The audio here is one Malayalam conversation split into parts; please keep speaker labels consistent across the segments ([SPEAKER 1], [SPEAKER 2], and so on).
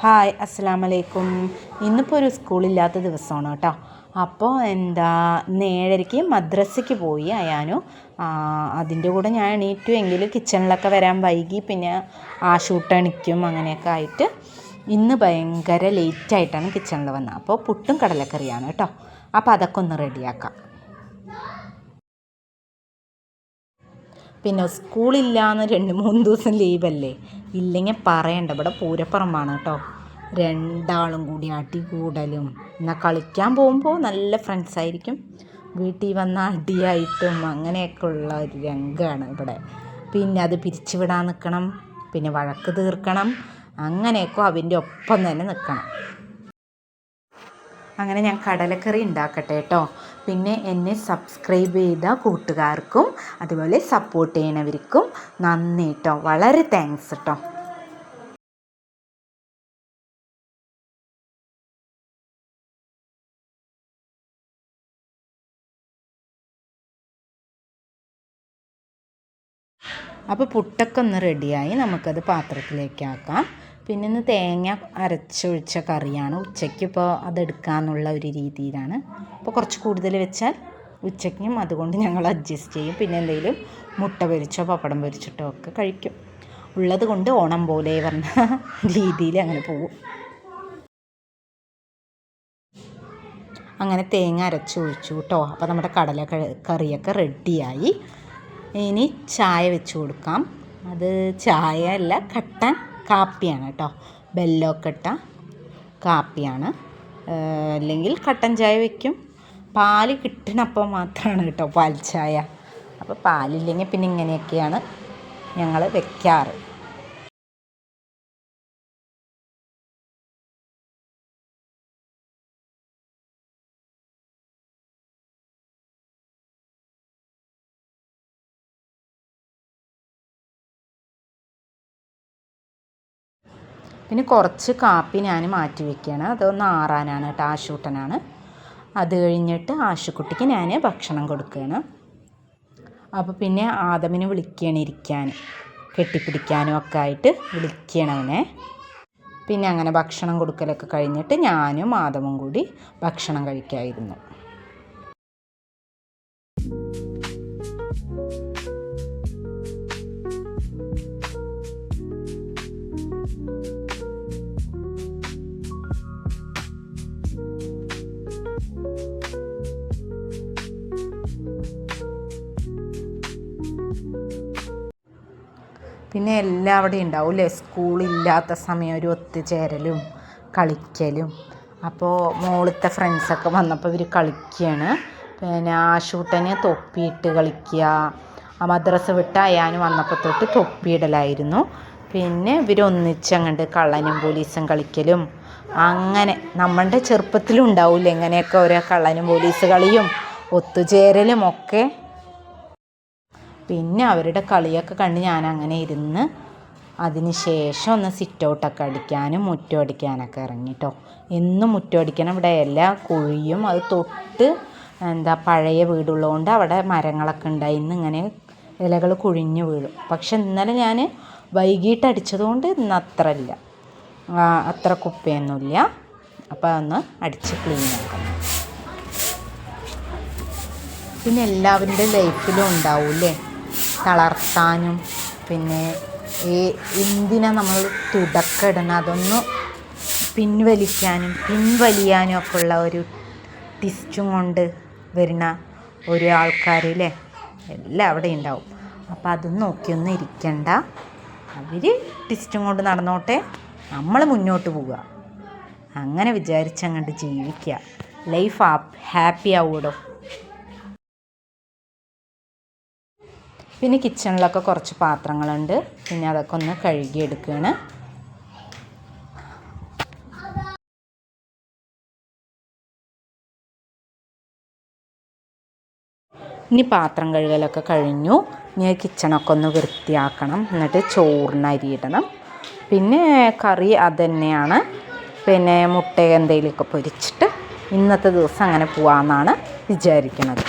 [SPEAKER 1] ഹായ് അസ്സലാമു അലൈക്കും. ഇന്നിപ്പോൾ ഒരു സ്കൂളില്ലാത്ത ദിവസമാണ് കേട്ടോ. അപ്പോൾ ഇന്ന് 7:30 മദ്രസയ്ക്ക് പോയി അയാനു. അതിൻ്റെ കൂടെ ഞാൻ എണീറ്റു എങ്കിലും കിച്ചണിലൊക്കെ വരാൻ വൈകി. പിന്നെ ഷൂട്ടെണിക്കും അങ്ങനെയൊക്കെ ആയിട്ട് ഇന്ന് ഭയങ്കര ലേറ്റായിട്ടാണ് കിച്ചണിൽ വന്നത്. അപ്പോൾ പുട്ടും കടലക്കറിയാണ് കേട്ടോ. അപ്പോൾ അതൊക്കെ ഒന്ന് റെഡിയാക്കാം. പിന്നെ സ്കൂളില്ലാന്ന് 2-3 ദിവസം ലീവല്ലേ. ഇല്ലെങ്കിൽ പറയണ്ട, ഇവിടെ പൂരപ്പറമ്പാണ് കേട്ടോ. രണ്ടാളും കൂടി അടികൂടലും. എന്നാൽ കളിക്കാൻ പോകുമ്പോൾ നല്ല ഫ്രണ്ട്സായിരിക്കും. വീട്ടിൽ വന്ന അടിയായിട്ടും അങ്ങനെയൊക്കെ ഉള്ള ഒരു രംഗമാണ് ഇവിടെ. പിന്നെ അത് പിരിച്ചുവിടാൻ നിൽക്കണം, പിന്നെ വഴക്ക് തീർക്കണം, അങ്ങനെയൊക്കെ അവൻ്റെ ഒപ്പം തന്നെ നിൽക്കണം. അങ്ങനെ ഞാൻ കടലക്കറി ഉണ്ടാക്കട്ടെ കേട്ടോ. പിന്നെ എന്നെ സബ്സ്ക്രൈബ് ചെയ്ത കൂട്ടുകാർക്കും അതുപോലെ സപ്പോർട്ട് ചെയ്യണവർക്കും നന്ദി കേട്ടോ. വളരെ താങ്ക്സ് കേട്ടോ. അപ്പോൾ പുട്ടൊക്കെ ഒന്ന് റെഡിയായി, നമുക്കത് പാത്രത്തിലേക്ക് ആക്കാം. പിന്നെ ഇന്ന് തേങ്ങ അരച്ചൊഴിച്ച കറിയാണ്. ഉച്ചയ്ക്ക് ഇപ്പോൾ അതെടുക്കാമെന്നുള്ള ഒരു രീതിയിലാണ്. അപ്പോൾ കുറച്ച് കൂടുതൽ വെച്ചാൽ ഉച്ചയ്ക്കും അതുകൊണ്ട് ഞങ്ങൾ അഡ്ജസ്റ്റ് ചെയ്യും. പിന്നെ എന്തെങ്കിലും മുട്ട പൊരിച്ചോ പപ്പടം പൊരിച്ചിട്ടോ ഒക്കെ കഴിക്കും. ഉള്ളത് കൊണ്ട് ഓണം പോലെ പറഞ്ഞ രീതിയിൽ അങ്ങനെ പോകും. അങ്ങനെ തേങ്ങ അരച്ചൊഴിച്ചു കേട്ടോ. അപ്പോൾ നമ്മുടെ കറിയൊക്കെ റെഡിയായി. ഇനി ചായ വെച്ച് കൊടുക്കാം. അത് ചായ അല്ല, കട്ടൻ കാപ്പിയാണ് കേട്ടോ. ബെല്ലമൊക്കെ ഇട്ട കാപ്പിയാണ്. അല്ലെങ്കിൽ കട്ടൻ ചായ വയ്ക്കും. പാല് കിട്ടണപ്പോൾ മാത്രമാണ് കേട്ടോ പാൽ ചായ. അപ്പോൾ പാലില്ലെങ്കിൽ പിന്നെ ഇങ്ങനെയൊക്കെയാണ് ഞങ്ങൾ വെക്കാറ്. പിന്നെ കുറച്ച് കാപ്പി ഞാൻ മാറ്റി വയ്ക്കുകയാണ്. അതൊന്ന് ആറാനാണ് കേട്ടോ. ആശൂട്ടനാണ്. അത് കഴിഞ്ഞിട്ട് ആശുക്കുട്ടിക്ക് ഞാൻ ഭക്ഷണം കൊടുക്കുകയാണ്. അപ്പോൾ പിന്നെ ആദമിനെ വിളിക്കുകയാണ് ഇരിക്കാൻ, കെട്ടിപ്പിടിക്കാനും ഒക്കെ ആയിട്ട് വിളിക്കണം അവനെ. പിന്നെ അങ്ങനെ ഭക്ഷണം കൊടുക്കലൊക്കെ കഴിഞ്ഞിട്ട് ഞാനും ആദമും കൂടി ഭക്ഷണം കഴിക്കാമായിരുന്നു. പിന്നെ എല്ലാവിടെയും ഉണ്ടാവില്ലേ സ്കൂളില്ലാത്ത സമയം ഒരു ഒത്തുചേരലും കളിക്കലും. അപ്പോൾ മോളത്തെ ഫ്രണ്ട്സൊക്കെ വന്നപ്പോൾ ഇവർ കളിക്കുകയാണ്. പിന്നെ ആശൂട്ടന് തൊപ്പിയിട്ട് കളിക്കുക. മദ്രസ വിട്ട് അയാന് വന്നപ്പോൾ തൊട്ട് തൊപ്പിയിടലായിരുന്നു. പിന്നെ ഇവരൊന്നിച്ചങ്ങണ്ട് കള്ളനും പോലീസും കളിക്കലും. അങ്ങനെ നമ്മളുടെ ചെറുപ്പത്തിലും ഉണ്ടാവില്ലേ ഇങ്ങനെയൊക്കെ ഓരോ കള്ളനും പോലീസ് കളിയും ഒത്തുചേരലും ഒക്കെ. പിന്നെ അവരുടെ കളിയൊക്കെ കണ്ട് ഞാൻ അങ്ങനെ ഇരുന്ന് അതിന് ശേഷം ഒന്ന് സിറ്റ് ഔട്ടൊക്കെ അടിക്കാനും മുറ്റം അടിക്കാനൊക്കെ ഇറങ്ങി കേട്ടോ. എന്നും മുറ്റം അടിക്കണം. ഇവിടെ എല്ലാ കുഴിയും അത് തൊട്ട് പഴയ വീടുള്ളതുകൊണ്ട് അവിടെ മരങ്ങളൊക്കെ ഉണ്ടായി. ഇന്നിങ്ങനെ ഇലകൾ കുഴിഞ്ഞു വീഴും. പക്ഷെ ഇന്നലെ ഞാൻ വൈകിട്ട് അടിച്ചതുകൊണ്ട് ഇന്ന് അത്ര കുപ്പയൊന്നുമില്ല. അപ്പോൾ അതൊന്ന് അടിച്ച് ക്ലീൻ ആക്കണം. പിന്നെ എല്ലാവരുടെ ലൈഫിലും ഉണ്ടാവില്ലേ തളർത്താനും പിന്നെ എന്തിനാ നമ്മൾ തുടക്കം ഇടണം അതൊന്ന് പിൻവലിയാനും ഒക്കെ ഉള്ള ഒരു ടിസ്റ്റും കൊണ്ട് വരുന്ന ഒരു ആൾക്കാരില്ലേ എല്ലാം അവിടെ ഉണ്ടാവും. അപ്പോൾ അതൊന്നും നോക്കിയൊന്നും ഇരിക്കണ്ട. അവർ ടിസ്റ്റും കൊണ്ട് നടന്നോട്ടെ, നമ്മൾ മുന്നോട്ട് പോവുക. അങ്ങനെ വിചാരിച്ചങ്ങോട്ട് ജീവിക്കുക. ലൈഫ് ഹാപ്പി ആവൂടോ. പിന്നെ കിച്ചണിലൊക്കെ കുറച്ച് പാത്രങ്ങളുണ്ട്. പിന്നെ അതൊക്കെ ഒന്ന് കഴുകിയെടുക്കുകയാണ്. ഇനി പാത്രം കഴുകലൊക്കെ കഴിഞ്ഞു. ഇനി കിച്ചണൊക്കെ ഒന്ന് വൃത്തിയാക്കണം. എന്നിട്ട് ചോറിന് അരിയിടണം. പിന്നെ കറി അതുതന്നെയാണ്. പിന്നെ മുട്ട എന്തെങ്കിലുമൊക്കെ പൊരിച്ചിട്ട് ഇന്നത്തെ ദിവസം അങ്ങനെ പോകാമെന്നാണ് വിചാരിക്കുന്നത്.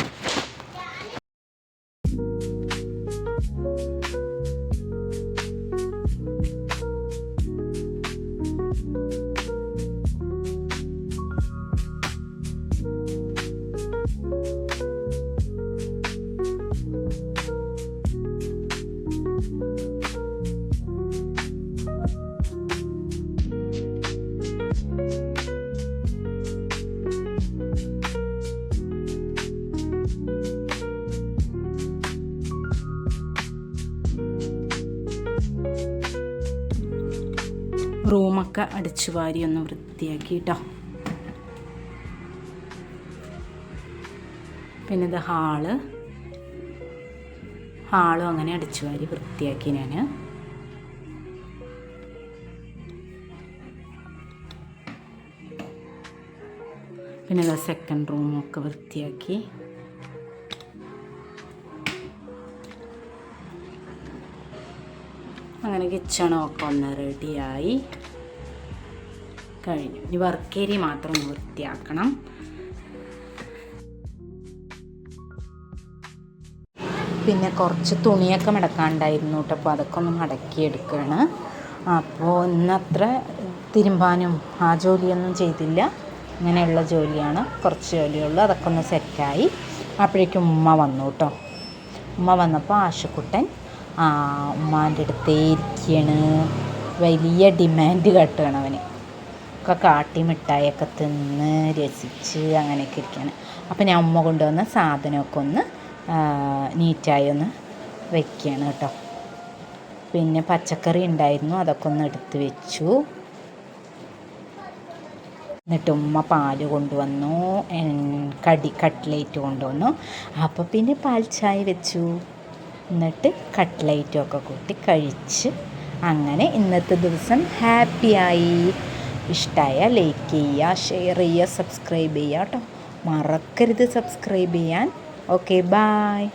[SPEAKER 1] റൂമൊക്കെ അടിച്ചു വാരി ഒന്ന് വൃത്തിയാക്കി കേട്ടോ. പിന്നെ ഇത് ഹാളും അങ്ങനെ അടിച്ചു വാരി വൃത്തിയാക്കി ഞാൻ. പിന്നെ ഇത് സെക്കൻഡ് റൂമൊക്കെ വൃത്തിയാക്കി. അങ്ങനെ കിച്ചണൊക്കെ ഒന്ന് റെഡിയായി കഴിഞ്ഞു. ഇനി വർക്ക് ഏരിയ മാത്രം ഒന്ന് വൃത്തിയാക്കണം. പിന്നെ കുറച്ച് തുണിയൊക്കെ മടക്കാണ്ടായിരുന്നു കേട്ടോ. അപ്പോൾ അതൊക്കെ ഒന്ന് മടക്കിയെടുക്കുകയാണ്. അപ്പോൾ ഇന്നത്ര തിരുമ്പാനും ആ ജോലിയൊന്നും ചെയ്തില്ല. ഇങ്ങനെയുള്ള ജോലിയാണ്, കുറച്ച് ജോലിയുള്ളൂ. അതൊക്കെ ഒന്ന് സെറ്റായി. അപ്പോഴേക്കും ഉമ്മ വന്നു കേട്ടോ. ഉമ്മ വന്നപ്പോൾ ആശുക്കുട്ടൻ ഉമ്മാൻ്റെ അടുത്തേ ഇരിക്കുകയാണ്. വലിയ ഡിമാൻഡ് കാട്ടുകയാണ് അവന്. ഒക്കെ കാട്ടി മിഠായിയൊക്കെ തിന്ന് രസിച്ച് അങ്ങനെയൊക്കെ ഇരിക്കുകയാണ്. അപ്പോൾ ഞാൻ ഉമ്മ കൊണ്ടുവന്ന സാധനമൊക്കെ ഒന്ന് നീറ്റായി ഒന്ന് വയ്ക്കുകയാണ് കേട്ടോ. പിന്നെ പച്ചക്കറി ഉണ്ടായിരുന്നു, അതൊക്കെ ഒന്ന് എടുത്ത് വെച്ചു. എന്നിട്ട് ഉമ്മ പാല് കൊണ്ടുവന്നു, കട്ട്ലേറ്റ് കൊണ്ടുവന്നു. അപ്പോൾ പിന്നെ പാൽ ചായ വെച്ചു. എന്നിട്ട് കട്ട്ലേറ്റൊക്കെ കൂട്ടി കഴിച്ച് അങ്ങനെ ഇന്നത്തെ ദിവസം ഹാപ്പിയായി. ഇഷ്ടമായ ലൈക്ക് ചെയ്യുക, ഷെയർ ചെയ്യുക, സബ്സ്ക്രൈബ് ചെയ്യുക കേട്ടോ. മറക്കരുത് സബ്സ്ക്രൈബ് ചെയ്യാൻ. Okay, bye.